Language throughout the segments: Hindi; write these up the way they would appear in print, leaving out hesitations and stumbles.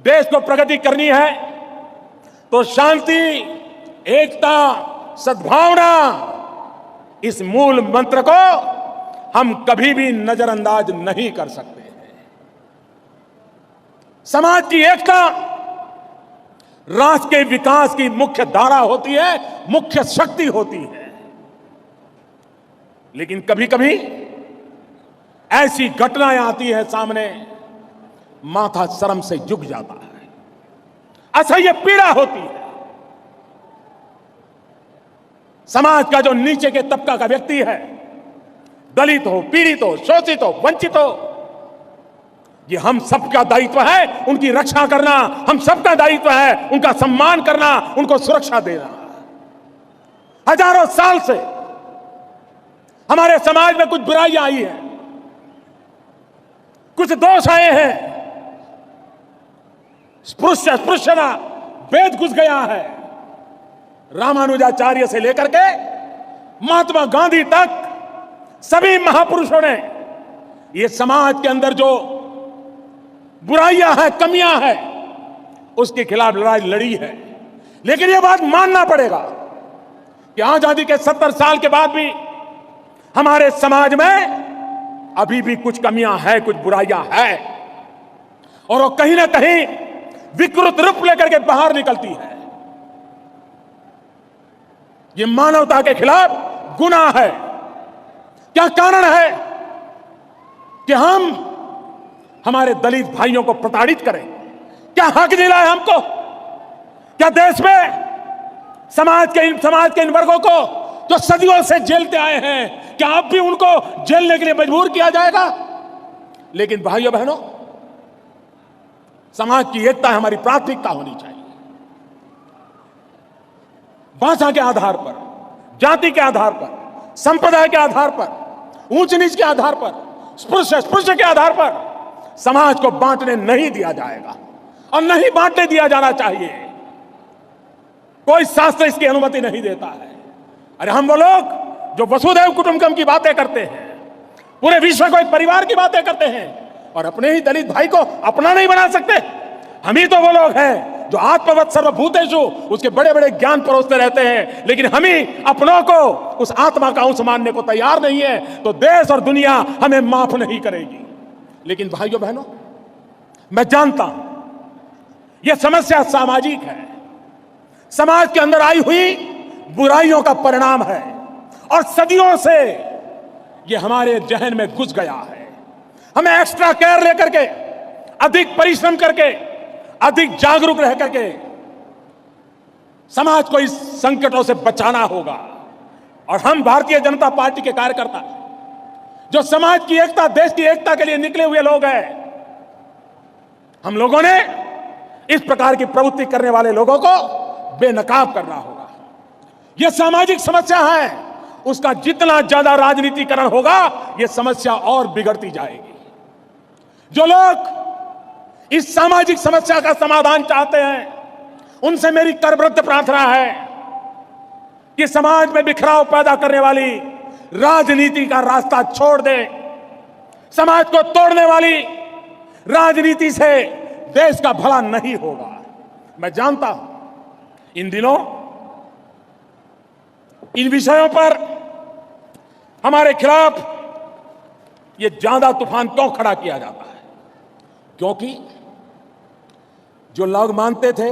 देश को प्रगति करनी है तो शांति, एकता, सद्भावना, इस मूल मंत्र को हम कभी भी नजरअंदाज नहीं कर सकते हैं। समाज की एकता राष्ट्र के विकास की मुख्य धारा होती है, मुख्य शक्ति होती है। लेकिन कभी कभी ऐसी घटनाएं आती है सामने, माथा शर्म से झुक जाता है, असह्य पीड़ा होती है। समाज का जो नीचे के तबका का व्यक्ति है, दलित हो, पीड़ित हो, शोषित हो, वंचित हो, ये हम सबका दायित्व है उनकी रक्षा करना, हम सबका दायित्व है उनका सम्मान करना, उनको सुरक्षा देना। हजारों साल से हमारे समाज में कुछ बुराइयां आई हैं, कुछ दोष आए हैं, स्पृश्यता भेद घुस गया है। रामानुजाचार्य से लेकर के महात्मा गांधी तक सभी महापुरुषों ने ये समाज के अंदर जो बुराइयां हैं, कमियां हैं, उसके खिलाफ लड़ाई लड़ी है। लेकिन यह बात मानना पड़ेगा कि आजादी के 70 साल के बाद भी हमारे समाज में अभी भी कुछ कमियां हैं, कुछ बुराइयां हैं, और वो कहीं ना कहीं विकृत रूप लेकर के बाहर निकलती है। ये मानवता के खिलाफ गुनाह है। क्या कारण है कि हम हमारे दलित भाइयों को प्रताड़ित करें? क्या हक मिला है हमको? क्या देश में समाज के इन वर्गों को जो सदियों से झेलते आए हैं, क्या अब भी उनको झेलने के लिए मजबूर किया जाएगा? लेकिन भाइयों बहनों, समाज की एकता हमारी प्राथमिकता होनी चाहिए। भाषा के आधार पर, जाति के आधार पर, संप्रदाय के आधार पर, ऊंच नीच के आधार पर, स्पृश्य के आधार पर समाज को बांटने नहीं दिया जाएगा और नहीं बांटने दिया जाना चाहिए। कोई शास्त्र इसकी अनुमति नहीं देता है। अरे हम वो लोग जो वसुधैव कुटुंबकम की बातें करते हैं, पूरे विश्व को एक परिवार की बातें करते हैं, और अपने ही दलित भाई को अपना नहीं बना सकते। हम ही तो वो लोग हैं जो आत्मवत् सर्वभूतेषु उसके बड़े बड़े ज्ञान परोसते रहते हैं, लेकिन हम ही अपनों को उस आत्मा का अंश मानने को तैयार नहीं है, तो देश और दुनिया हमें माफ नहीं करेगी। लेकिन भाइयों बहनों, मैं जानता हूं यह समस्या सामाजिक है, समाज के अंदर आई हुई बुराइयों का परिणाम है, और सदियों से यह हमारे जहन में घुस गया है। हमें एक्स्ट्रा केयर लेकर के, अधिक परिश्रम करके, अधिक जागरूक रह करके समाज को इस संकटों से बचाना होगा। और हम भारतीय जनता पार्टी के कार्यकर्ता, जो समाज की एकता, देश की एकता के लिए निकले हुए लोग हैं, हम लोगों ने इस प्रकार की प्रवृत्ति करने वाले लोगों को बेनकाब करना होगा। यह सामाजिक समस्या है, उसका जितना ज्यादा राजनीतिकरण होगा, यह समस्या और बिगड़ती जाएगी। जो लोग इस सामाजिक समस्या का समाधान चाहते हैं, उनसे मेरी करबद्ध प्रार्थना है कि समाज में बिखराव पैदा करने वाली राजनीति का रास्ता छोड़ दे। समाज को तोड़ने वाली राजनीति से देश का भला नहीं होगा। मैं जानता हूं इन दिनों इन विषयों पर हमारे खिलाफ ये ज्यादा तूफान क्यों खड़ा किया जाता है? क्योंकि जो लोग मानते थे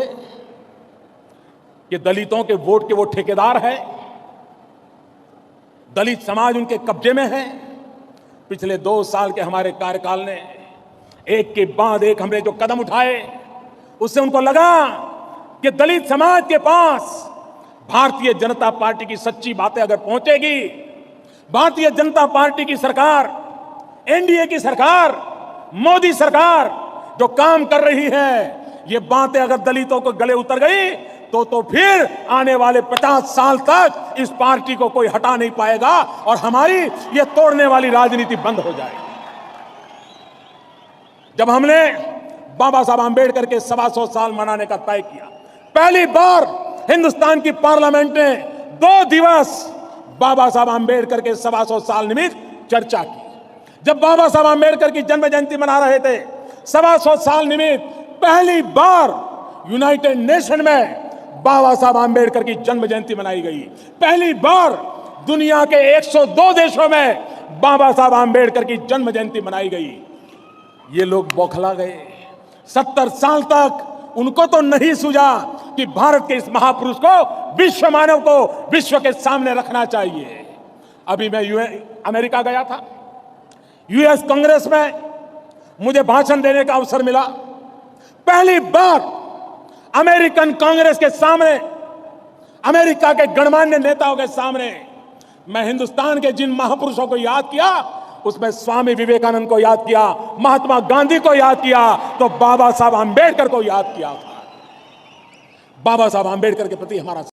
कि दलितों के वोट के वो ठेकेदार है, दलित समाज उनके कब्जे में है, पिछले 2 साल के हमारे कार्यकाल ने एक के बाद एक हमने जो कदम उठाए, उससे उनको लगा कि दलित समाज के पास भारतीय जनता पार्टी की सच्ची बातें अगर पहुंचेगी, भारतीय जनता पार्टी की सरकार, एनडीए की सरकार, मोदी सरकार जो काम कर रही है, ये बातें अगर दलितों को गले उतर गई तो फिर आने वाले 50 साल तक इस पार्टी को कोई हटा नहीं पाएगा और हमारी ये तोड़ने वाली राजनीति बंद हो जाएगी। जब हमने बाबा साहब आंबेडकर के 125 साल मनाने का तय किया, पहली बार हिंदुस्तान की पार्लियामेंट ने 2 दिवस बाबा साहब आंबेडकर के 125 साल निमित्त चर्चा की। जब बाबा साहब आंबेडकर की जन्म जयंती मना रहे थे, 125 साल निमित्त पहली बार यूनाइटेड नेशन में बाबा साहब आंबेडकर की जन्म जयंती मनाई गई। पहली बार दुनिया के 102 देशों में बाबा साहब आंबेडकर की जन्म जयंती मनाई गई। ये लोग बौखला गए। 70 साल तक उनको तो नहीं सूझा कि भारत के इस महापुरुष को, विश्व मानव को विश्व के सामने रखना चाहिए। अभी मैं अमेरिका गया था। यूएस कांग्रेस में मुझे भाषण देने का अवसर मिला। पहली बार अमेरिकन कांग्रेस के सामने, अमेरिका के गणमान्य नेताओं के सामने मैं हिंदुस्तान के जिन महापुरुषों को याद किया, उसमें स्वामी विवेकानंद को याद किया, महात्मा गांधी को याद किया, तो बाबा साहब आंबेडकर को याद किया था। बाबा साहब आंबेडकर के प्रति हमारा